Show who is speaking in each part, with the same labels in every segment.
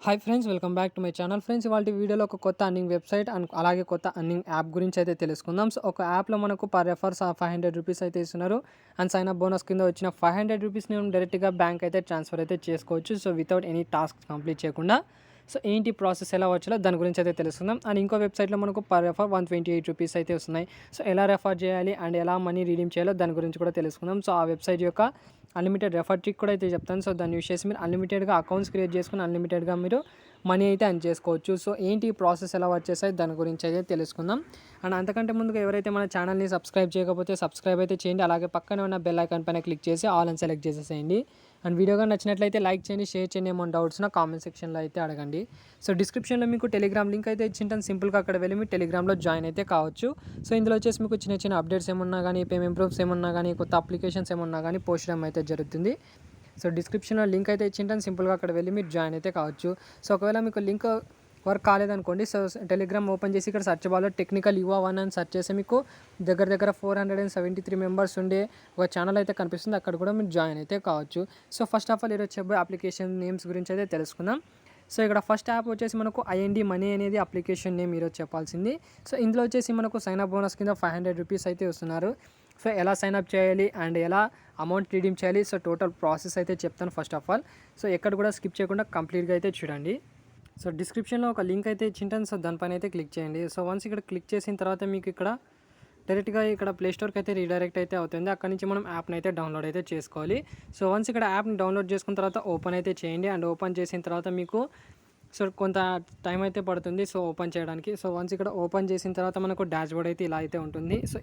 Speaker 1: Hi friends, welcome back to my channel. Friends, ఇవాళ వీడియోలో ఒక కొత్త అర్నింగ్ వెబ్సైట్ అండ్ అలాగే కొత్త అర్నింగ్ యాప్ గురించి అయితే తెలుసుకుందాం. సో ఒక యాప్లో మనకు పర్ రెఫర్స్ 500 రూపీస్ అయితే ఇస్తున్నారు. అండ్ సైన్ అప్ బోనస్ కింద వచ్చిన 500 రూపీస్ని డైరెక్ట్గా బ్యాంక్ అయితే ట్రాన్స్ఫర్ అయితే చేసుకోవచ్చు. So without any task complete చేయకుండా. సో ఏంటి ప్రాసెస్ ఎలా వచ్చాలో దాని గురించి అయితే తెలుసుకుందాం. అండ్ ఇంకో వెబ్సైట్లో మనకు పర్ రెఫర్ 128 రూపీస్ అయితే వస్తున్నాయి. సో ఎలా రెఫర్ చేయాలి అండ్ ఎలా మనీ రీడీమ్ చేయాలో దాని గురించి కూడా తెలుసుకుందాం. సో ఆ వెబ్సైట్ యొక్క అన్లిమిటెడ్ రెఫర్ ట్రిక్ కూడా అయితే చెప్తాను. సో దాన్ని యూస్ చేసి మీరు అన్లిమిటెడ్గా అకౌంట్స్ క్రియేట్ చేసుకుని అన్లిమిటెడ్గా మీరు మనీ అయితే అర్న్ చేసుకోవచ్చు. సో ఏంటి ప్రాసెస్ ఎలా వచ్చేసాయి దాని గురించి అయితే తెలుసుకుందాం. అండ్ అంతకంటే ముందుగా ఎవరైతే మన ఛానల్ని సబ్స్క్రైబ్ చేయకపోతే సబ్స్క్రైబ్ అయితే చేయండి. అలాగే పక్కనే ఉన్న బెల్ ఐకాన్ పైన క్లిక్ చేసి ఆల్ అని సెలెక్ట్ చేసేసేయండి. అండ్ వీడియోగా నచ్చినట్లయితే లైక్ చేయండి, షేర్ చేయండి. ఏమైనా డౌట్స్ నా కామెంట్ సెక్షన్లో అయితే అడగండి. సో డిస్క్రిప్షన్లో మీకు టెలిగ్రామ్ లింక్ అయితే ఇచ్చింటాను. సింపుల్గా అక్కడ వెళ్ళి మీరు టెలిగ్రామ్లో జాయిన్ అయితే కావచ్చు. సో ఇందులో వచ్చేసి మీకు చిన్న చిన్న అప్డేట్స్ ఏమన్నా కానీ, పేమెంట్ ప్రూఫ్స్ ఏమన్నా కానీ, కొత్త అప్లికేషన్స్ ఏమన్నా కానీ పోస్ట్ చేయడం అయితే జరుగుతుంది. సో డిస్క్రిప్షన్లో లింక్ అయితే ఇచ్చింటాను. సింపుల్గా అక్కడ వెళ్ళి మీరు జాయిన్ అయితే కావచ్చు. సో ఒకవేళ మీకు లింక్ వర్క్ కాలేదనుకోండి, సో టెలిగ్రామ్ ఓపెన్ చేసి ఇక్కడ సర్చ్ బార్లో టెక్నికల్ యువా 1 అని సర్చ్ చేస్తే మీకు దగ్గర 473 మెంబర్స్ ఉండే ఒక ఛానల్ అయితే కనిపిస్తుంది. అక్కడ కూడా మీరు జాయిన్ అయితే కావచ్చు. సో ఫస్ట్ ఆఫ్ ఆల్ ఈరోజు చెప్పే అప్లికేషన్ నేమ్స్ గురించి అయితే తెలుసుకుందాం. సో ఇక్కడ ఫస్ట్ యాప్ వచ్చేసి మనకు ఐఎన్డి మనీ అనేది అప్లికేషన్ నేమ్ ఈరోజు చెప్పాల్సింది. సో ఇందులో వచ్చేసి మనకు సైన్ అప్ బోనస్ కింద 500 రూపీస్ అయితే వస్తున్నారు. సో ఎలా సైన్ అప్ చేయాలి అండ్ ఎలా అమౌంట్ రిడీమ్ చేయాలి, సో టోటల్ ప్రాసెస్ అయితే చెప్తాను ఫస్ట్ ఆఫ్ ఆల్. సో ఎక్కడ కూడా స్కిప్ చేయకుండా కంప్లీట్గా అయితే చూడండి. సో డిస్క్రిప్షన్లో ఒక లింక్ అయితే ఇచ్చింటాను. సో దానిపైన అయితే క్లిక్ చేయండి. సో వన్స్ ఇక్కడ క్లిక్ చేసిన తర్వాత మీకు ఇక్కడ డైరెక్ట్గా ఇక్కడ ప్లే స్టోర్కి అయితే రీడైరెక్ట్ అయితే అవుతుంది. అక్కడ నుంచి మనం యాప్ని అయితే డౌన్లోడ్ అయితే చేసుకోవాలి. సో వన్స్ ఇక్కడ యాప్ని డౌన్లోడ్ చేసుకున్న తర్వాత ఓపెన్ అయితే చేయండి. అండ్ ఓపెన్ చేసిన తర్వాత మీకు సో కొంత టైం అయితే పడుతుంది సో ఓపెన్ చేయడానికి. సో వన్స్ ఇక్కడ ఓపెన్ చేసిన తర్వాత మనకు డాష్ బోర్డ్ అయితే ఇలా అయితే ఉంటుంది. సో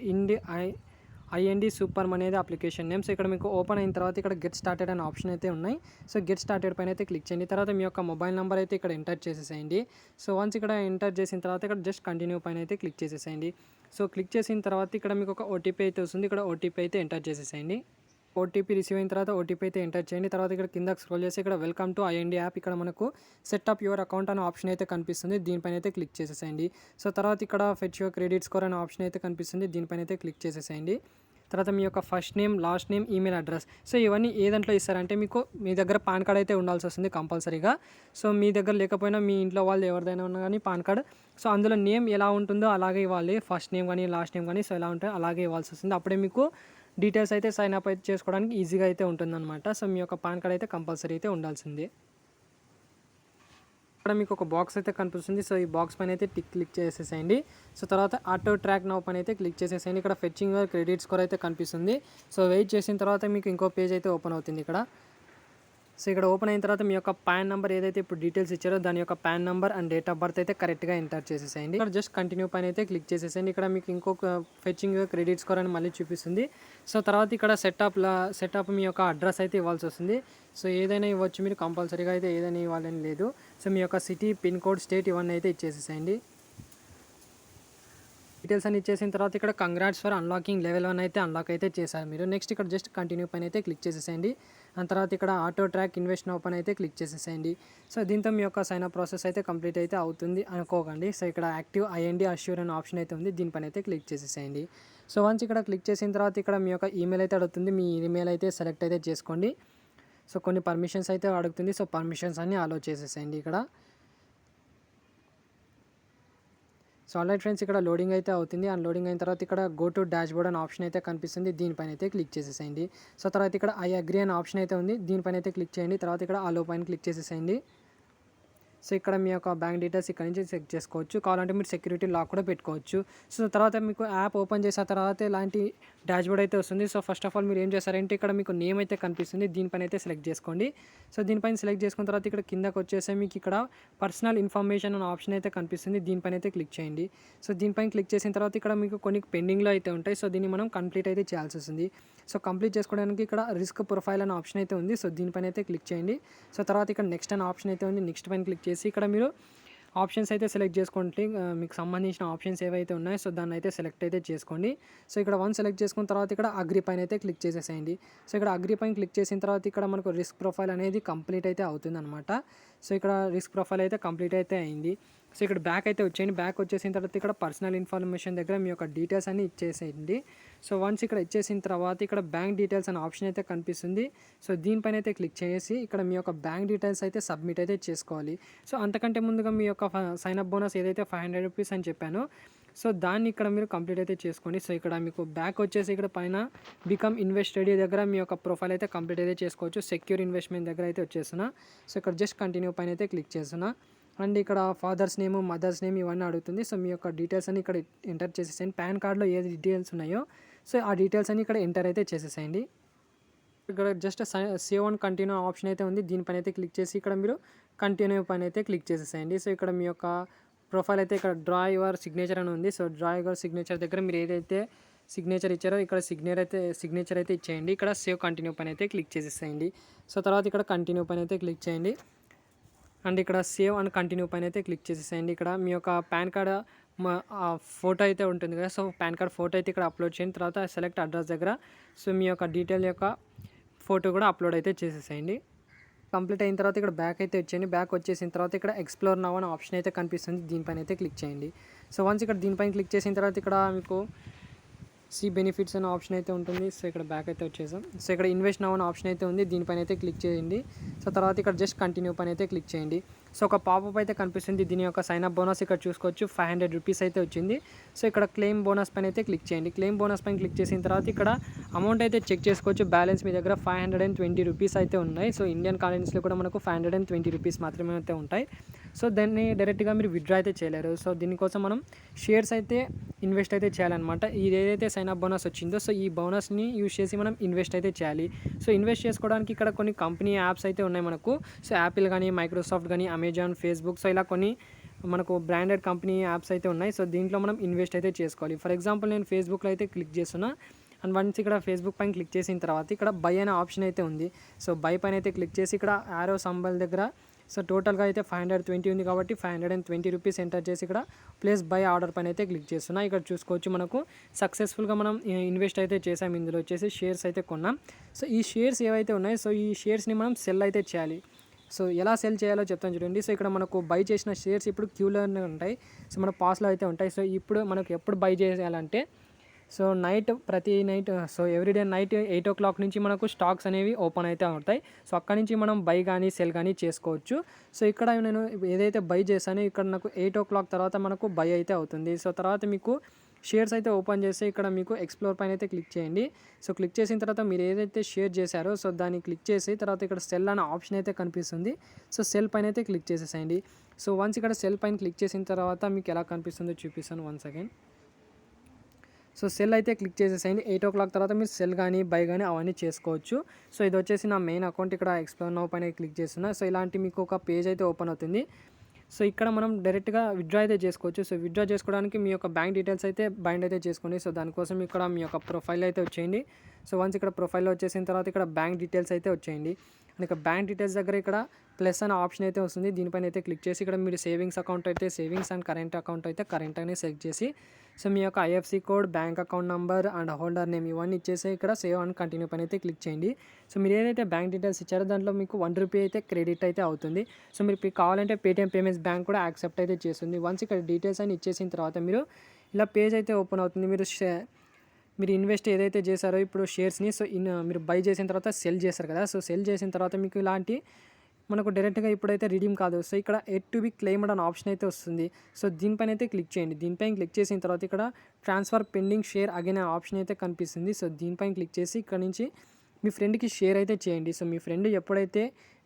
Speaker 1: ఐఎన్డి సూపర్ మనీ అనేది అప్లికేషన్ నేమ్. సో ఇక్కడ మీకు ఓపెన్ అయిన తర్వాత ఇక్కడ గెట్ స్టార్టెడ్ అనే ఆప్షన్ అయితే ఉన్నాయి. సో గెట్ స్టార్టెడ్ పైన అయితే క్లిక్ చేయండి. తర్వాత మీ యొక్క మొబైల్ నెంబర్ అయితే ఇక్కడ ఎంటర్ చేసేసేయండి. సో వన్స్ ఇక్కడ ఎంటర్ చేసిన తర్వాత ఇక్కడ జస్ట్ కంటిన్యూ పైన అయితే క్లిక్ చేసేసేయండి. సో క్లిక్ చేసిన తర్వాత ఇక్కడ మీకు ఒక ఓటీపీ అయితే వస్తుంది. ఇక్కడ ఓటీపీ అయితే ఎంటర్ చేసేసేయండి. ఓటీపీ రిసీవ్ అయిన తర్వాత ఓటీపీ అయితే ఎంటర్ చేయండి. తర్వాత ఇక్కడ కిందకి స్క్రోల్ చేసి ఇక్కడ వెల్కమ్ టు ఐఎన్డి యాప్, ఇక్కడ మనకు సెట్ అప్ యువర్ అకౌంట్ అనే ఆప్షన్ అయితే కనిపిస్తుంది. దీనిపైన అయితే క్లిక్ చేసేసేయండి. సో తర్వాత ఇక్కడ ఫెచ్ యువర్ క్రెడిట్ స్కోర్ అనే ఆప్షన్ అయితే కనిపిస్తుంది. దీనిపైన అయితే క్లిక్ చేసేసేయండి. తర్వాత మీ యొక్క first name, last name, email address. So ఇవన్నీ ఏ దాంట్లో ఇస్తారంటే మీకు మీ దగ్గర పాన్ కార్డ్ అయితే ఉండాల్సి వస్తుంది కంపల్సరీగా. సో మీ దగ్గర లేకపోయినా మీ ఇంట్లో వాళ్ళు ఎవరిదైనా ఉన్నా కానీ పాన్ కార్డ్, సో అందులో నేమ్ ఎలా ఉంటుందో అలాగే ఇవ్వాలి. ఫస్ట్ నేమ్ కానీ లాస్ట్ నేమ్ కానీ సో ఎలా ఉంటుందో అలాగే ఇవ్వాల్సి వస్తుంది. అప్పుడే మీకు డీటెయిల్స్ అయితే సైన్ అప్ అయితే చేసుకోవడానికి ఈజీగా అయితే ఉంటుందన్నమాట. సో మీ యొక్క పాన్ కార్డ్ అయితే కంపల్సరీ అయితే ఉండాల్సిందే. ఇక్కడ మీకు ఒక బాక్స్ అయితే కనిపిస్తుంది. సో ఈ బాక్స్ పైన అయితే క్లిక్ చేసేసేయండి. సో తర్వాత ఆటో ట్రాక్ నౌ పైన అయితే క్లిక్ చేసేసేయండి. ఇక్కడ ఫెచ్చింగ్ క్రెడిట్ స్కోర్ అయితే కనిపిస్తుంది. సో వెయిట్ చేసిన తర్వాత మీకు ఇంకో పేజ్ అయితే ఓపెన్ అవుతుంది ఇక్కడ. సో ఇక్కడ ఓపెన్ అయిన తర్వాత మీ యొక్క పాన్ నెంబర్ ఏదైతే ఇప్పుడు డీటెయిల్స్ ఇచ్చారో దాని యొక్క pan number and date of birth అయితే కరెక్ట్గా ఎంటర్ చేసేసేయండి. ఇక్కడ జస్ట్ కంటిన్యూ పైన అయితే క్లిక్ చేసేసేయండి. ఇక్కడ మీకు ఇంకొక ఫెచ్చింగ్ క్రెడిట్ స్కోర్ అని మళ్ళీ చూపిస్తుంది. సో తర్వాత ఇక్కడ సెటప్ మీ యొక్క అడ్రస్ అయితే ఇవ్వాల్సి వస్తుంది. సో ఏదైనా ఇవ్వచ్చు మీరు, కంపల్సరీగా అయితే ఏదైనా ఇవ్వాలని లేదు. సో మీ యొక్క సిటీ, పిన్ కోడ్, స్టేట్ ఇవన్నీ అయితే ఇచ్చేసేసేయండి. డీటెయిల్స్ అని ఇచ్చేసిన తర్వాత ఇక్కడ కంగ్రాట్స్ ఫర్ అన్లాకింగ్ లెవెల్ 1 అయితే అన్లాక్ అయితే చేశారు మీరు. నెక్స్ట్ ఇక్కడ జస్ట్ కంటిన్యూ పైన అయితే క్లిక్ చేసేసేయండి. ఆ తర్వాత ఇక్కడ ఆటో ట్రాక్ ఇన్వెస్ట్ నౌ పైన అయితే క్లిక్ చేసేసేయండి. సో దీంతో మీ యొక్క సైన్ అప్ ప్రాసెస్ అయితే కంప్లీట్ అయితే అవుతుంది అనుకోకండి. సో ఇక్కడ యాక్టివ్ ఐఎన్డి అష్యూర్ అనే ఆప్షన్ అయితే ఉంది. దీనిపైన అయితే క్లిక్ చేసేసేయండి. సో వన్స్ ఇక్కడ క్లిక్ చేసిన తర్వాత ఇక్కడ మీ యొక్క ఈమెయిల్ అయితే అడుగుతుంది. మీ ఈమెయిల్ అయితే సెలెక్ట్ అయితే చేసుకోండి. సో కొన్ని పర్మిషన్స్ అయితే అడుగుతుంది. సో పర్మిషన్స్ అన్ని అలో చేసేసేయండి ఇక్కడ. సో ఆల్రైట్ ఫ్రెండ్స్, ఇక్కడ లోడింగ్ అయితే అవుతుంది. అండ్ లోడింగ్ అయిన తర్వాత ఇక్కడ గో టు డాష్ బోర్డ్ అనే ఆప్షన్ అయితే కనిపిస్తుంది. దీనిపైన అయితే క్లిక్ చేసేసేయండి. సో తర్వాత ఇక్కడ ఐ అగ్రీ అనే ఆప్షన్ అయితే ఉంది. దీనిపైన అయితే క్లిక్ చేయండి. తర్వాత ఇక్కడ ఆలో పైన క్లిక్ చేసేసేయండి. సో ఇక్కడ మీ యొక్క బ్యాంక్ డీటెయిల్స్ ఇక్కడ నుంచి చెక్ చేసుకోవచ్చు. కావాలంటే మీరు సెక్యూరిటీ లాక్ కూడా పెట్టుకోవచ్చు. సో తర్వాత మీకు యాప్ ఓపెన్ చేసిన తర్వాత ఇలాంటి డాష్ బోర్డ్ అయితే వస్తుంది. సో ఫస్ట్ ఆఫ్ ఆల్ మీరు ఏం చేస్తారంటే ఇక్కడ మీకు నేమ్ అయితే కనిపిస్తుంది. దీనిపైన అయితే సెలెక్ట్ చేసుకోండి. సో దీనిపైన సెలెక్ట్ చేసుకున్న తర్వాత ఇక్కడ కిందకు వచ్చేసి మీకు ఇక్కడ పర్సనల్ ఇన్ఫర్మేషన్ అనే ఆప్షన్ అయితే కనిపిస్తుంది. దీనిపైన అయితే క్లిక్ చేయండి. సో దీనిపైన క్లిక్ చేసిన తర్వాత ఇక్కడ మీకు కొన్ని పెండింగ్లో అయితే ఉంటాయి. సో దీన్ని మనం కంప్లీట్ అయితే చేయాల్సి వస్తుంది. సో కంప్లీట్ చేసుకోవడానికి ఇక్కడ రిస్క్ ప్రొఫైల్ అనే ఆప్షన్ అయితే ఉంది. సో దీనిపైన అయితే క్లిక్ చేయండి. సో తర్వాత ఇక్కడ నెక్స్ట్ అనే ఆప్షన్ అయితే ఉంది. నెక్స్ట్ పైన క్లిక్ చేసి ఇక్కడ మీరు ఆప్షన్స్ అయితే సెలెక్ట్ చేసుకోండి. మీకు సంబంధించిన ఆప్షన్స్ ఏవైతే ఉన్నాయో సో దాన్ని అయితే సెలెక్ట్ అయితే చేసుకోండి. సో ఇక్కడ వన్ సెలెక్ట్ చేసుకున్న తర్వాత ఇక్కడ అగ్రీ పైన అయితే క్లిక్ చేసేసేయండి. సో ఇక్కడ అగ్రీ పైన క్లిక్ చేసిన తర్వాత ఇక్కడ మనకు రిస్క్ ప్రొఫైల్ అనేది కంప్లీట్ అయితే అవుతుంది అనమాట. సో ఇక్కడ రిస్క్ ప్రొఫైల్ అయితే కంప్లీట్ అయితే అయింది. సో ఇక్కడ బ్యాక్ అయితే వచ్చేయండి. బ్యాక్ వచ్చేసిన తర్వాత ఇక్కడ పర్సనల్ ఇన్ఫర్మేషన్ దగ్గర మీ యొక్క డీటెయిల్స్ అన్ని ఇచ్చేసేయండి. సో వన్స్ ఇక్కడ ఇచ్చేసిన తర్వాత ఇక్కడ బ్యాంక్ డీటెయిల్స్ అనే ఆప్షన్ అయితే కనిపిస్తుంది. సో దీనిపైన అయితే క్లిక్ చేసి ఇక్కడ మీ యొక్క బ్యాంక్ డీటెయిల్స్ అయితే సబ్మిట్ అయితే చేసుకోవాలి. సో అంతకంటే ముందుగా మీ యొక్క సైన్ అప్ బోనస్ ఏదైతే ₹500 అని చెప్పానో సో దాన్ని ఇక్కడ మీరు కంప్లీట్ అయితే చేసుకోండి. సో ఇక్కడ మీకు బ్యాక్ వచ్చేసి ఇక్కడ పైన బికమ్ ఇన్వెస్ట్ రెడీ దగ్గర మీ యొక్క ప్రొఫైల్ అయితే కంప్లీట్ అయితే చేసుకోవచ్చు. సెక్యూర్ ఇన్వెస్ట్మెంట్ దగ్గర అయితే వచ్చేస్తున్నా. సో ఇక్కడ జస్ట్ కంటిన్యూ పైన అయితే క్లిక్ చేస్తున్నా. అండ్ ఇక్కడ ఫాదర్స్ నేమ్, మదర్స్ నేమ్ ఇవన్నీ అడుగుతుంది. సో మీ యొక్క డీటెయిల్స్ అన్ని ఇక్కడ ఎంటర్ చేసేసేయండి. పాన్ కార్డ్లో ఏ డీటెయిల్స్ ఉన్నాయో సో ఆ డీటెయిల్స్ అన్ని ఇక్కడ ఎంటర్ అయితే చేసేసేయండి. ఇక్కడ just save and continue option అయితే ఉంది. దీనిపైన అయితే క్లిక్ చేసి ఇక్కడ మీరు కంటిన్యూ పైన అయితే క్లిక్ చేసేసేయండి. సో ఇక్కడ మీ యొక్క ప్రొఫైల్ అయితే ఇక్కడ డ్రా యువర్ సిగ్నేచర్ అని ఉంది. సో డ్రా యువర్ సిగ్నేచర్ దగ్గర మీరు ఏదైతే సిగ్నేచర్ ఇచ్చారో ఇక్కడ సిగ్నేచర్ అయితే ఇచ్చేయండి. ఇక్కడ సేవ్ కంటిన్యూ పైన అయితే క్లిక్ చేసేసేయండి. సో తర్వాత ఇక్కడ కంటిన్యూ పైన అయితే క్లిక్ చేయండి. అండ్ ఇక్కడ సేవ్ అండ్ కంటిన్యూ పైన అయితే క్లిక్ చేసేసేయండి. ఇక్కడ మీ యొక్క పాన్ కార్డ్ ఫోటో అయితే ఉంటుంది కదా. సో పాన్ కార్డ్ ఫోటో అయితే ఇక్కడ అప్లోడ్ చేయండి. తర్వాత సెలెక్ట్ అడ్రస్ దగ్గర సో మీ యొక్క డీటెయిల్ యొక్క ఫోటో కూడా అప్లోడ్ అయితే చేసేసేయండి. కంప్లీట్ అయిన తర్వాత ఇక్కడ బ్యాక్ అయితే వచ్చేయండి. బ్యాక్ వచ్చేసిన తర్వాత ఇక్కడ ఎక్స్ప్లోర్ నౌ అనే ఆప్షన్ అయితే కనిపిస్తుంది. దీనిపైన అయితే క్లిక్ చేయండి. సో వన్స్ ఇక్కడ దీనిపైన క్లిక్ చేసిన తర్వాత ఇక్కడ మీకు సీ బెనిఫిట్స్ అనే ఆప్షన్ అయితే ఉంటుంది. సో ఇక్కడ బ్యాక్ అయితే వచ్చేసాం. సో ఇక్కడ ఇన్వెస్ట్ నౌ అనే ఆప్షన్ అయితే ఉంది. దీనిపైన అయితే క్లిక్ చేయండి. సో తర్వాత ఇక్కడ జస్ట్ కంటిన్యూ పైన అయితే క్లిక్ చేయండి. సో ఒక పాపప్ అయితే కనిపిస్తుంది. దీని యొక్క సైన్ అప్ బోనస్ ఇక్కడ చూసుకోవచ్చు ₹500 అయితే వచ్చింది. సో ఇక్కడ క్లెయిమ్ బోనస్ పైన అయితే క్లిక్ చేయండి. క్లెయిమ్ బోనస్ పైన క్లిక్ చేసిన తర్వాత ఇక్కడ అమౌంట్ అయితే చెక్ చేసుకోవచ్చు. బ్యాలెన్స్ మీ దగ్గర ₹520 అయితే ఉన్నాయి. సో ఇండియన్ కరెన్సీలో కూడా మనకు ₹520 మాత్రమే అయితే ఉంటాయి. సో దాన్ని డైరెక్ట్గా మీరు విత్డ్రా అయితే చేయలేరు. సో దీనికోసం మనం షేర్స్ అయితే ఇన్వెస్ట్ అయితే చేయాలన్నమాట. ఇది ఏదైతే సైన్ అప్ బోనస్ వచ్చిందో సో ఈ బోనస్ని యూజ్ చేసి మనం ఇన్వెస్ట్ అయితే చేయాలి. సో ఇన్వెస్ట్ చేసుకోవడానికి ఇక్కడ కొన్ని కంపెనీ యాప్స్ అయితే ఉన్నాయి మనకు. సో యాపిల్ కానీ, మైక్రోసాఫ్ట్ కానీ, అమెజాన్, ఫేస్బుక్ సో ఇలా కొన్ని మనకు బ్రాండెడ్ కంపెనీ యాప్స్ అయితే ఉన్నాయి. సో దీంట్లో మనం ఇన్వెస్ట్ అయితే చేసుకోవాలి. ఫర్ ఎగ్జాంపుల్ నేను ఫేస్బుక్లో అయితే క్లిక్ చేస్తున్నా. అండ్ వన్స్ ఇక్కడ ఫేస్బుక్ పైన క్లిక్ చేసిన తర్వాత ఇక్కడ బై అనే ఆప్షన్ అయితే ఉంది. సో బై పైన అయితే క్లిక్ చేసి ఇక్కడ యారో సింబల్ దగ్గర సో టోటల్గా అయితే 520 ఉంది కాబట్టి ₹520 ఎంటర్ చేసి ఇక్కడ ప్లేస్ బై ఆర్డర్ పైన అయితే క్లిక్ చేస్తున్నా. ఇక్కడ చూసుకోవచ్చు మనకు సక్సెస్ఫుల్గా మనం ఇన్వెస్ట్ అయితే చేసాం. ఇందులో వచ్చేసి షేర్స్ అయితే కొన్నాం. సో ఈ షేర్స్ ఏవైతే ఉన్నాయో సో ఈ షేర్స్ని మనం సెల్ అయితే చేయాలి. సో ఎలా సెల్ చేయాలో చెప్తాను చూడండి. సో ఇక్కడ మనకు బై చేసిన షేర్స్ ఇప్పుడు క్యూలోనే ఉంటాయి. సో మన పాస్లో అయితే ఉంటాయి. సో ఇప్పుడు మనకు ఎప్పుడు బై చేయాలంటే సో ప్రతి night so everyday night 8 o'clock నుంచి మనకు స్టాక్స్ అనేవి ఓపెన్ అయితే అవుతాయి. సో అక్కడ నుంచి మనం బై కానీ సెల్ కానీ చేసుకోవచ్చు. సో ఇక్కడ నేను ఏదైతే బై చేశానో ఇక్కడ నాకు 8 o'clock తర్వాత మనకు బై అయితే అవుతుంది. సో తర్వాత మీకు షేర్స్ అయితే ఓపెన్ చేస్తే ఇక్కడ మీకు ఎక్స్ప్లోర్ పైన అయితే క్లిక్ చేయండి. సో క్లిక్ చేసిన తర్వాత మీరు ఏదైతే షేర్ చేశారో సో దాన్ని క్లిక్ చేసి తర్వాత ఇక్కడ సెల్ అనే ఆప్షన్ అయితే కనిపిస్తుంది. సో సెల్ పైన అయితే క్లిక్ చేసేసేయండి. సో వన్స్ ఇక్కడ సెల్ పైన క్లిక్ చేసిన తర్వాత మీకు ఎలా కనిపిస్తుందో చూపిస్తాను వన్స్ అగైన్. సో సెల్ అయితే క్లిక్ చేసేసేయండి. 8 o'clock తర్వాత మీరు సెల్ కానీ బై కానీ అవన్నీ చేసుకోవచ్చు. సో ఇది వచ్చేసి నా మెయిన్ అకౌంట్. ఇక్కడ ఎక్స్ప్లోర్ నౌ పైన క్లిక్ చేస్తున్నా. సో ఇలాంటి మీకు ఒక పేజ్ అయితే ఓపెన్ అవుతుంది. సో ఇక్కడ మనం డైరెక్ట్గా విత్డ్రా అయితే చేసుకోవచ్చు. సో విత్డ్రా చేసుకోవడానికి మీ యొక్క బ్యాంక్ డీటెయిల్స్ అయితే బైండ్ అయితే చేసుకోండి. సో దానికోసం ఇక్కడ మీ యొక్క ప్రొఫైల్ అయితే వచ్చేయండి. సో వన్స్ ఇక్కడ ప్రొఫైల్లో వచ్చేసిన తర్వాత ఇక్కడ బ్యాంక్ డీటెయిల్స్ అయితే వచ్చేయండి. అండ్ ఇక్కడ బ్యాంక్ డీటెయిల్స్ దగ్గర ఇక్కడ ప్లస్ అనే ఆప్షన్ అయితే వస్తుంది. దీనిపైన అయితే క్లిక్ చేసి ఇక్కడ మీరు సేవింగ్స్ అకౌంట్ అయితే సేవింగ్స్ అండ్ కరెంట్ అకౌంట్ అయితే కరెంట్ అని సెలెక్ట్ చేసి సో మీ యొక్క IFC code, bank account number and holder name ఇవన్నీ ఇచ్చేసి ఇక్కడ సేవ్ అండ్ కంటిన్యూ పైన అయితే క్లిక్ చేయండి. సో మీరు ఏదైతే బ్యాంక్ డీటెయిల్స్ ఇచ్చారో దాంట్లో మీకు ₹1 అయితే క్రెడిట్ అయితే అవుతుంది. సో మీరు కావాలంటే పేటీఎం పేమెంట్స్ బ్యాంక్ కూడా యాక్సెప్ట్ అయితే చేస్తుంది. వన్స్ ఇక్కడ డీటెయిల్స్ అని ఇచ్చేసిన తర్వాత మీరు ఇలా పేజ్ అయితే ఓపెన్ అవుతుంది. మీరు ఇన్వెస్ట్ ఏదైతే చేశారో ఇప్పుడు షేర్స్ని సో మీరు బై చేసిన తర్వాత సెల్ చేస్తారు కదా. సో సెల్ చేసిన తర్వాత మీకు ఇలాంటి మనకు డైరెక్ట్గా ఇప్పుడైతే రిడీమ్ కాదు. సో ఇక్కడ ఎట్ టు బి క్లెయిమ్డ్ అనే ఆప్షన్ అయితే వస్తుంది. సో దీనిపైన అయితే క్లిక్ చేయండి. దీనిపైన క్లిక్ చేసిన తర్వాత ఇక్కడ ట్రాన్స్ఫర్ పెండింగ్ షేర్ అగైన్ అనే ఆప్షన్ అయితే కనిపిస్తుంది. సో దీనిపైన క్లిక్ చేసి ఇక్కడ నుంచి మీ ఫ్రెండ్కి షేర్ అయితే చేయండి. సో మీ ఫ్రెండ్ ఎప్పుడైతే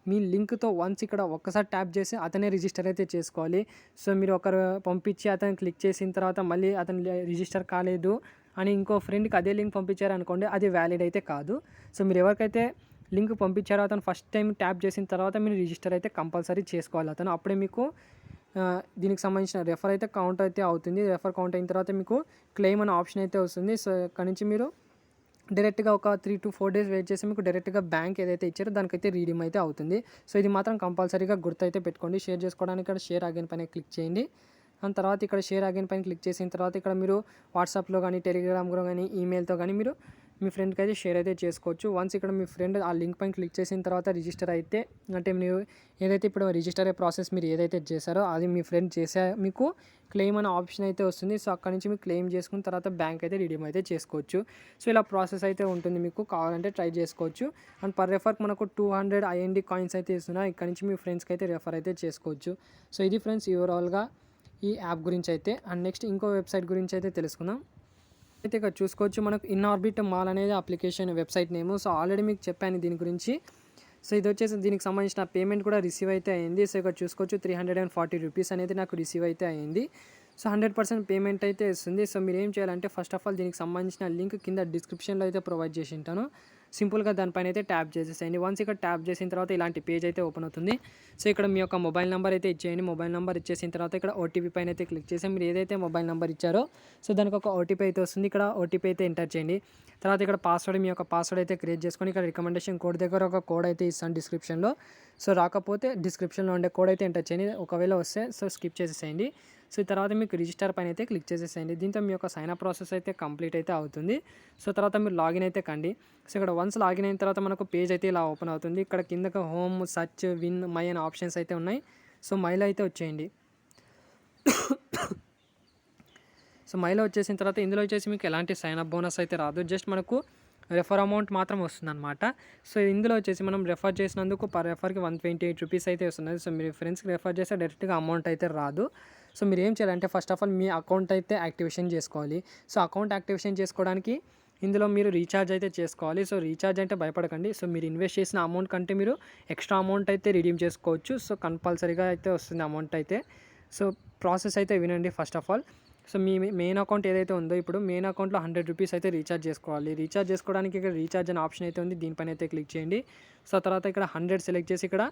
Speaker 1: మీ లింక్తో వన్స్ ఇక్కడ ఒక్కసారి ట్యాప్ చేసి అతనే రిజిస్టర్ అయితే చేసుకోవాలి. సో మీరు ఒకరు పంపించి అతను క్లిక్ చేసిన తర్వాత మళ్ళీ అతను రిజిస్టర్ కాలేదు అని ఇంకో ఫ్రెండ్కి అదే లింక్ పంపించారనుకోండి అది వ్యాలిడ్ అయితే కాదు. సో మీరు ఎవరికైతే లింక్ పంపించారో అతను ఫస్ట్ టైం ట్యాప్ చేసిన తర్వాత మీరు రిజిస్టర్ అయితే కంపల్సరీ చేసుకోవాలి. అతను అప్పుడే మీకు దీనికి సంబంధించిన రెఫర్ అయితే కౌంట్ అయితే అవుతుంది. రెఫర్ కౌంట్ అయిన తర్వాత మీకు క్లెయిమ్ అనే ఆప్షన్ అయితే వస్తుంది. సో ఇక్కడ నుంచి మీరు డైరెక్ట్గా ఒక 3 to 4 days వెయిట్ చేసి మీకు డైరెక్ట్గా బ్యాంక్ ఏదైతే ఇచ్చారో దానికైతే రీడీమ్ అయితే అవుతుంది. సో ఇది మాత్రం కంపల్సరీగా గుర్తయితే పెట్టుకోండి. షేర్ చేసుకోవడానికి ఇక్కడ షేర్ అగైన్ పైన క్లిక్ చేయండి. దాని తర్వాత ఇక్కడ షేర్ అగైన్ పైన క్లిక్ చేసిన తర్వాత ఇక్కడ మీరు వాట్సాప్లో కానీ, టెలిగ్రామ్లో కానీ, ఈమెయిల్తో కానీ మీరు మీ ఫ్రెండ్కి అయితే షేర్ అయితే చేసుకోవచ్చు. వన్స్ ఇక్కడ మీ ఫ్రెండ్ ఆ లింక్ పైన క్లిక్ చేసిన తర్వాత రిజిస్టర్ అయితే అంటే మీరు ఏదైతే ఇప్పుడు రిజిస్టర్ అయ్యే ప్రాసెస్ మీరు ఏదైతే చేశారో అది మీ ఫ్రెండ్ చేసే మీకు క్లెయిమ్ అనే ఆప్షన్ అయితే వస్తుంది. సో అక్కడ నుంచి మీరు క్లెయిమ్ చేసుకున్న తర్వాత బ్యాంక్ అయితే రిడీమ్ అయితే చేసుకోవచ్చు. సో ఇలా ప్రాసెస్ అయితే ఉంటుంది. మీకు కావాలంటే ట్రై చేసుకోవచ్చు. అండ్ పర్ రెఫర్కి మనకు 200 IND కాయిన్స్ అయితే ఇస్తున్నారు. ఇక్కడ నుంచి మీ ఫ్రెండ్స్కి అయితే రెఫర్ అయితే చేసుకోవచ్చు. సో ఇది ఫ్రెండ్స్ ఓవరాల్గా ఈ యాప్ గురించి అయితే. అండ్ నెక్స్ట్ ఇంకో వెబ్సైట్ గురించి అయితే తెలుసుకుందాం. అయితే ఇక్కడ చూసుకోవచ్చు మనకు ఇన్ఆర్బిట్ మాల్ అనేది application website name. So already మీకు చెప్పాను దీని గురించి. సో ఇది వచ్చేసి దీనికి సంబంధించిన పేమెంట్ కూడా రిసీవ్ అయితే అయింది. సో ఇక్కడ చూసుకోవచ్చు 340 రూపీస్ అనేది నాకు రిసీవ్ అయితే అయింది. సో 100% పేమెంట్ అయితే ఇస్తుంది. సో మీరు ఏం చేయాలంటే ఫస్ట్ ఆఫ్ ఆల్ దీనికి సంబంధించిన లింక్ కింద డిస్క్రిప్షన్లో అయితే ప్రొవైడ్ చేసి ఉంటాను. సింపుల్గా దానిపైన అయితే ట్యాప్ చేసేసేయండి. వన్స్ ఇక్కడ ట్యాప్ చేసిన తర్వాత ఇలాంటి పేజ్ అయితే ఓపెన్ అవుతుంది. సో ఇక్కడ మీ యొక్క మొబైల్ నెంబర్ అయితే ఇచ్చేయండి. మొబైల్ నెంబర్ ఇచ్చేసిన తర్వాత ఇక్కడ ఓటీపీ పైన అయితే క్లిక్ చేసి మీరు ఏదైతే మొబైల్ నెంబర్ ఇచ్చారో సో దానికి ఒక ఓటీపీ అయితే వస్తుంది. ఇక్కడ ఓటీపీ అయితే ఎంటర్ చేయండి. తర్వాత ఇక్కడ పాస్వర్డ్ మీ యొక్క పాస్వర్డ్ అయితే క్రియేట్ చేసుకొని ఇక్కడ రికమెండేషన్ కోడ్ దగ్గర ఒక కోడ్ అయితే ఇస్తాను డిస్క్రిప్షన్లో. సో రాకపోతే డిస్క్రిప్షన్లో ఉండే కోడ్ అయితే ఎంటర్ చేయండి. ఒకవేళ వస్తే సో స్కిప్ చేసేసేయండి. సో తర్వాత మీకు రిజిస్టర్ పైన అయితే క్లిక్ చేసేసేయండి. దీంతో మీ యొక్క సైన్ అప్ ప్రాసెస్ అయితే కంప్లీట్ అయితే అవుతుంది. సో తర్వాత మీరు లాగిన్ అయితే కండి. సో ఇక్కడ వన్స్ లాగిన్ అయిన తర్వాత మనకు పేజ్ అయితే ఇలా ఓపెన్ అవుతుంది. ఇక్కడ కిందకు హోమ్, సర్చ్, విన్, మై అనే ఆప్షన్స్ అయితే ఉన్నాయి. సో మైలో అయితే వచ్చేయండి. సో మైలో వచ్చేసిన తర్వాత ఇందులో వచ్చేసి మీకు ఎలాంటి సైన్ అప్ బోనస్ అయితే రాదు. జస్ట్ మనకు రెఫర్ అమౌంట్ మాత్రం వస్తుందన్నమాట. సో ఇందులో వచ్చేసి మనం రెఫర్ చేసినందుకు పర్ రెఫర్కి 128 రూపీస్ అయితే వస్తుంది. సో మీరు ఫ్రెండ్స్కి రెఫర్ చేస్తే డైరెక్ట్గా అమౌంట్ అయితే రాదు. సో మీరు ఏం చేయాలంటే first of all me account అయితే యాక్టివేషన్ చేసుకోవాలి. సో అకౌంట్ యాక్టివేషన్ చేసుకోవడానికి ఇందులో మీరు రీఛార్జ్ అయితే చేసుకోవాలి. సో రీఛార్జ్ అంటే భయపడకండి. సో మీరు ఇన్వెస్ట్ చేసిన అమౌంట్ కంటే మీరు ఎక్స్ట్రా అమౌంట్ అయితే రిడీమ్ చేసుకోవచ్చు. సో కంపల్సరీగా అయితే వస్తుంది అమౌంట్ అయితే. సో ప్రాసెస్ అయితే వినండి first of all. So me main account ఏదైతే ఉందో ఇప్పుడు మెయిన్ అకౌంట్లో 100 రూపీస్ అయితే రీఛార్జ్ చేసుకోవాలి. రీఛార్జ్ చేసుకోవడానికి ఇక్కడ రీఛార్జ్ అనే ఆప్షన్ అయితే ఉంది. దీనిపైన అయితే క్లిక్ చేయండి. సో తర్వాత ఇక్కడ 100 సెలెక్ట్ చేసి ఇక్కడ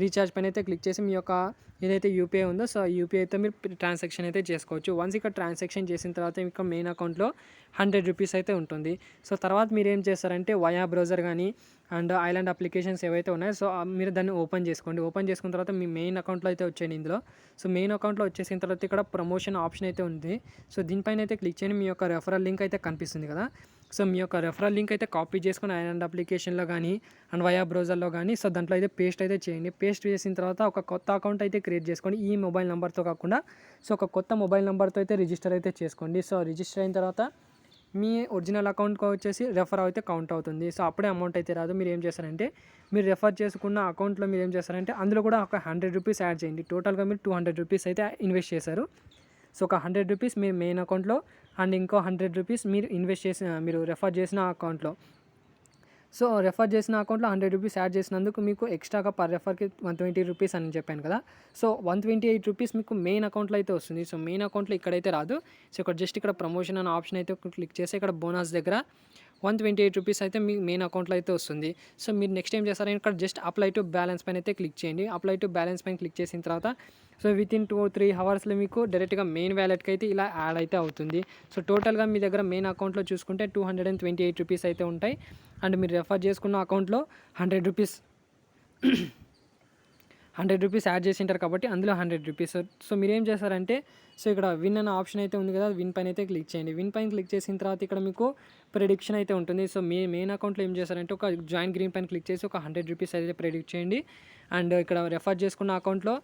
Speaker 1: రీఛార్జ్ పైన అయితే క్లిక్ చేసి మీ యొక్క ఏదైతే యూపీఐ ఉందో సో యూపీఐ అయితే మీరు ట్రాన్సాక్షన్ అయితే చేసుకోవచ్చు. వన్స్ ఇక్కడ ట్రాన్సాక్షన్ చేసిన తర్వాత మీకు మెయిన్ అకౌంట్లో 100 రూపీస్ అయితే ఉంటుంది. సో తర్వాత మీరు ఏం చేస్తారంటే వయా బ్రౌజర్ కానీ అండ్ ఐలాండ్ అప్లికేషన్స్ ఏవైతే ఉన్నాయో సో మీరు దాన్ని ఓపెన్ చేసుకోండి. ఓపెన్ చేసుకున్న తర్వాత మీ మెయిన్ అకౌంట్లో అయితే వచ్చేయండి ఇందులో. సో మెయిన్ అకౌంట్లో వచ్చేసిన తర్వాత ఇక్కడ ప్రమోషన్ ఆప్షన్ అయితే ఉంది. సో దీనిపైన అయితే క్లిక్ చేయండి. మీ యొక్క రెఫరల్ లింక్ అయితే కనిపిస్తుంది కదా. సో మీ యొక్క రెఫరల్ లింక్ అయితే కాపీ చేసుకుని ఐలాండ్ అప్లికేషన్లో కానీ అండ్ వయా బ్రౌజర్లో కానీ సో దాంట్లో అయితే పేస్ట్ అయితే చేయండి. పేస్ట్ చేసిన తర్వాత ఒక కొత్త అకౌంట్ అయితే క్రియేట్ చేసుకోండి. ఈ మొబైల్ నెంబర్తో కాకుండా సో ఒక కొత్త మొబైల్ నెంబర్తో అయితే రిజిస్టర్ అయితే చేసుకోండి. సో రిజిస్టర్ అయిన తర్వాత మీ ఒరిజినల్ అకౌంట్కి వచ్చేసి రెఫర్ అయితే కౌంట్ అవుతుంది. సో అప్పుడే అమౌంట్ అయితే రాదు. మీరు ఏం చేస్తారంటే మీరు రెఫర్ చేసుకున్న అకౌంట్లో మీరు ఏం చేస్తారంటే అందులో కూడా ఒక 100 రూపీస్ యాడ్ చేయండి. టోటల్గా మీరు 200 రూపీస్ అయితే ఇన్వెస్ట్ చేశారు. సో ఒక 100 రూపీస్ మీరు మెయిన్ అకౌంట్లో అండ్ ఇంకో 100 రూపీస్ మీరు ఇన్వెస్ట్ చేసిన మీరు రెఫర్ చేసిన అకౌంట్లో. సో రెఫర్ చేసిన అకౌంట్లో 100 రూపీస్ యాడ్ చేసినందుకు మీకు ఎక్స్ట్రాగా పర్ రెఫర్కి 120 రూపీస్ అని చెప్పాను కదా. సో 128 రూపీస్ మీకు మెయిన్ అకౌంట్లో అయితే వస్తుంది. సో మెయిన్ అకౌంట్లో ఇక్కడైతే రాదు. సో ఇక్కడ జస్ట్ ఇక్కడ ప్రమోషన్ అనే ఆప్షన్ అయితే క్లిక్ చేసి ఇక్కడ బోనస్ దగ్గర 128 రూపీస్ అయితే మీ మెయిన్ అకౌంట్లో అయితే వస్తుంది. సో మీరు నెక్స్ట్ ఏం చేస్తారంటే ఇక్కడ జస్ట్ అప్లై టు బ్యాలెన్స్ పైన అయితే క్లిక్ చేయండి. అప్లై టు బ్యాలెన్స్ పైన క్లిక్ చేసిన తర్వాత సో వితిన్ 2-3 అవర్స్లో మీకు డైరెక్ట్గా మెయిన్ వ్యాలెట్కి అయితే ఇలా యాడ్ అయితే అవుతుంది. సో టోటల్గా మీ దగ్గర మెయిన్ అకౌంట్లో చూసుకుంటే 228 రూపీస్ అయితే ఉంటాయి. అండ్ మీరు రెఫర్ చేసుకున్న అకౌంట్లో 100 రూపీస్ 100 రూపీస్ యాడ్ చేసి ఉంటారు కాబట్టి అందులో 100 రూపీస్. సో మీరు ఏం చేస్తారంటే సో ఇక్కడ విన్ అనే ఆప్షన్ అయితే ఉంది కదా. విన్ పైన అయితే క్లిక్ చేయండి. విన్ పైన క్లిక్ చేసిన తర్వాత ఇక్కడ మీకు ప్రెడిక్షన్ అయితే ఉంటుంది. సో మీ మెయిన్ అకౌంట్లో ఏం చేస్తారంటే ఒక జాయిన్ గ్రీన్ పైన క్లిక్ చేసి ఒక 100 రూపీస్ అయితే ప్రెడిక్ట్ చేయండి. అండ్ ఇక్కడ రెఫర్ చేసుకున్న అకౌంట్లో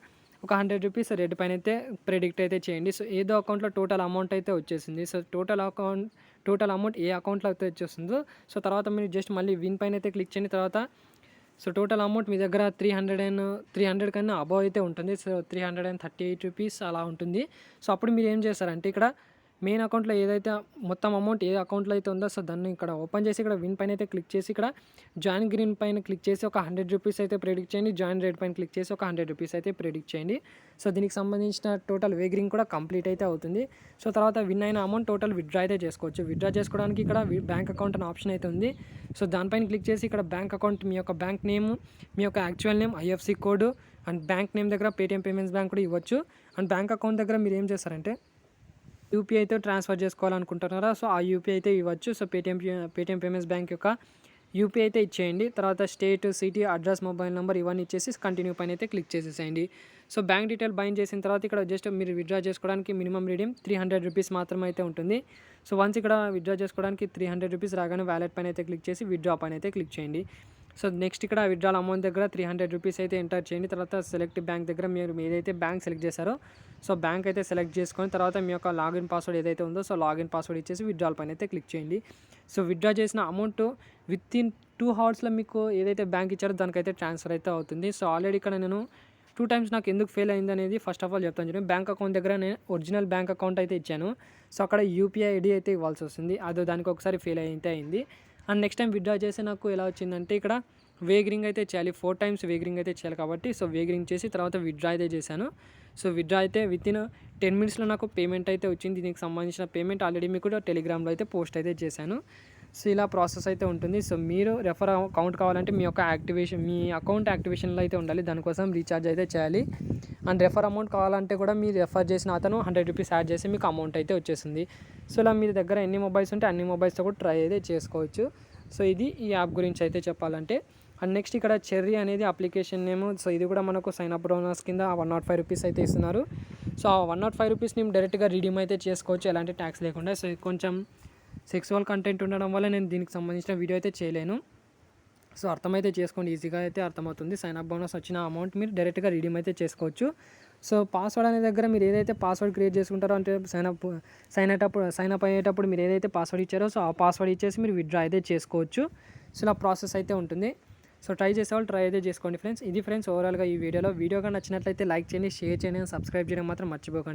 Speaker 1: ఒక 100 రూపీస్ రెడ్ పైన అయితే ప్రెడిక్ట్ అయితే చేయండి. సో ఏదో అకౌంట్లో టోటల్ అమౌంట్ అయితే వచ్చేసింది. సో టోటల్ అమౌంట్ ఏ అకౌంట్లో అయితే వచ్చేస్తుందో సో తర్వాత మీరు జస్ట్ మళ్ళీ విన్ పైన అయితే క్లిక్ చేయండి. తర్వాత సో టోటల్ అమౌంట్ మీ దగ్గర 300 కన్నా అబవ్ అయితే ఉంటుంది. సో 338 రూపీస్ అలా ఉంటుంది. సో అప్పుడు మీరు ఏం చేస్తారంటే ఇక్కడ మెయిన్ అకౌంట్లో ఏదైతే మొత్తం అమౌంట్ ఏ అకౌంట్లో అయితే ఉందో సో దాన్ని ఇక్కడ ఓపెన్ చేసి ఇక్కడ విన్ పైన అయితే క్లిక్ చేసి ఇక్కడ జాయిన్ గ్రీన్ పైన క్లిక్ చేసి ఒక 100 రూపీస్ అయితే ప్రెడిక్ట్ చేయండి. జాయిన్ రెడ్ పైన క్లిక్ చేసి ఒక 100 రూపీస్ అయితే ప్రెడిక్ట్ చేయండి. సో దీనికి సంబంధించిన టోటల్ వేగ్రింగ్ కూడా కంప్లీట్ అయితే అవుతుంది. సో తర్వాత విన్ అయిన అమౌంట్ టోటల్ విత్డ్రా అయితే చేసుకోవచ్చు. విత్డ్రా చేసుకోవడానికి ఇక్కడ బ్యాంక్ అకౌంట్ అనే ఆప్షన్ అయితే ఉంది. సో దానిపైన క్లిక్ చేసి ఇక్కడ బ్యాంక్ అకౌంట్ మీ యొక్క బ్యాంక్ నేమ్, మీ యొక్క actual name, IFC code and bank name దగ్గర పేటీఎం పేమెంట్స్ బ్యాంక్ కూడా ఇవ్వచ్చు. అండ్ బ్యాంక్ అకౌంట్ దగ్గర మీరు ఏం చేస్తారంటే యూపీఐతో ట్రాన్స్ఫర్ చేసుకోవాలనుకుంటున్నారా సో ఆ యూపీఐ అయితే ఇవ్వచ్చు. సో పేటీఎం పేమెంట్స్ బ్యాంక్ యొక్క యూపీఐ అయితే ఇచ్చేయండి. తర్వాత state, city, address, mobile number ఇవన్నీ ఇచ్చేసి కంటిన్యూ పైన అయితే క్లిక్ చేసేసేయండి. సో బ్యాంక్ డీటెయిల్ బైండ్ చేసిన తర్వాత ఇక్కడ జస్ట్ మీరు విత్డ్రా చేసుకోవడానికి మినిమం రీడీమ్ 300 రూపీస్ మాత్రమే అయితే ఉంటుంది. సో వన్స్ ఇక్కడ విత్డ్రా చేసుకోవడానికి 300 రూపీస్ రాగానే వ్యాలెట్ పైన అయితే క్లిక్ చేసి విత్డ్రా పైన అయితే క్లిక్ చేయండి. సో నెక్స్ట్ ఇక్కడ విత్డ్రాల్ అమౌంట్ దగ్గర 300 రూపీస్ అయితే ఎంటర్ చేయండి. తర్వాత సెలెక్ట్ బ్యాంక్ దగ్గర మీరు ఏదైతే బ్యాంక్ సెలెక్ట్ చేశారో సో బ్యాంక్ అయితే సెలెక్ట్ చేసుకొని తర్వాత మీ యొక్క లాగిన్ పాస్వర్డ్ ఏదైతే ఉందో సో లాగిన్ పాస్వర్డ్ ఇచ్చేసి విత్డ్రాల్ పైన అయితే క్లిక్ చేయండి. సో విత్డ్రా చేసిన అమౌంట్ వితిన్ 2 అవర్స్లో మీకు ఏదైతే బ్యాంక్ ఇచ్చారో దానికైతే ట్రాన్స్ఫర్ అయితే అవుతుంది. సో ఆల్రెడీ ఇక్కడ నేను 2 టైమ్స్ నాకు ఎందుకు ఫెయిల్ అయింది అనేది ఫస్ట్ ఆఫ్ ఆల్ చెప్తాను చూడండి. బ్యాంక్ అకౌంట్ దగ్గర నేను ఒరిజినల్ బ్యాంక్ అకౌంట్ అయితే ఇచ్చాను. సో అక్కడ యూపీఐ ఐడి అయితే ఇవ్వాల్సి వస్తుంది. అదో దానికి ఒకసారి ఫెయిల్ అయితే అయింది. అండ్ నెక్స్ట్ టైం విత్డ్రా చేసి నాకు ఎలా వచ్చిందంటే ఇక్కడ వేగరింగ్ అయితే చేయాలి, 4 టైమ్స్ వేగరింగ్ అయితే చేయాలి కాబట్టి సో వేగరింగ్ చేసి తర్వాత విత్డ్రా అయితే చేశాను. సో విత్డ్రా అయితే వితిన్ 10 మినిట్స్లో నాకు పేమెంట్ అయితే వచ్చింది. దీనికి సంబంధించిన పేమెంట్ ఆల్రెడీ మీకు టెలిగ్రామ్లో అయితే పోస్ట్ అయితే చేశాను. సో ఇలా ప్రాసెస్ అయితే ఉంటుంది. సో మీరు రెఫర్ అకౌంట్ కావాలంటే మీ యొక్క మీ అకౌంట్ యాక్టివేషన్లో అయితే ఉండాలి. దానికోసం రీఛార్జ్ అయితే చేయాలి. అండ్ రెఫర్ అమౌంట్ కావాలంటే కూడా మీరు రెఫర్ చేసిన అతను 100 రూపీస్ యాడ్ చేసి మీకు అమౌంట్ అయితే వచ్చేసింది. సో ఇలా మీ దగ్గర ఎన్ని మొబైల్స్ ఉంటే అన్ని మొబైల్స్తో కూడా ట్రై అయితే చేసుకోవచ్చు. సో ఇది ఈ యాప్ గురించి అయితే చెప్పాలంటే. అండ్ నెక్స్ట్ ఇక్కడ చెర్రీ అనేది అప్లికేషన్ నేమ్. సో ఇది కూడా మనకు సైన్ అప్ బోనస్ కింద 105 రూపీస్ అయితే ఇస్తున్నారు. సో ఆ 105 రూపీస్ని డైరెక్ట్గా రిడీమ్ అయితే చేసుకోవచ్చు ఎలాంటి ట్యాక్స్ లేకుండా. సో కొంచెం సెక్సువల్ కంటెంట్ ఉండడం వల్ల నేను దీనికి సంబంధించిన వీడియో అయితే చేయలేను. సో అర్థమైతే చేసుకోండి, ఈజీగా అయితే అర్థమవుతుంది. సైన్ అప్ బోనస్ వచ్చిన అమౌంట్ మీరు డైరెక్ట్గా రిడీమ్ అయితే చేసుకోవచ్చు. సో పాస్వర్డ్ అనే దగ్గర మీరు ఏదైతే పాస్వర్డ్ క్రియేట్ చేసుకుంటారో అంటే సైన్ అప్ అయ్యేటప్పుడు మీరు ఏదైతే పాస్వర్డ్ ఇచ్చారో సో ఆ పాస్వర్డ్ ఇచ్చేసి మీరు విత్డ్రా అయితే చేసుకోవచ్చు. సో ఇలా ప్రాసెస్ అయితే ఉంటుంది. సో ట్రై చేసేవాళ్ళు ట్రై అయితే చేసుకోండి ఫ్రెండ్స్. ఇది ఫ్రెండ్స్ ఓవరాల్గా ఈ వీడియో కానీ నచ్చినట్లయితే లైక్ చేయండి, షేర్ చేయండి, సబ్స్క్రైబ్ చేయడం మాత్రం మర్చిపోకండి.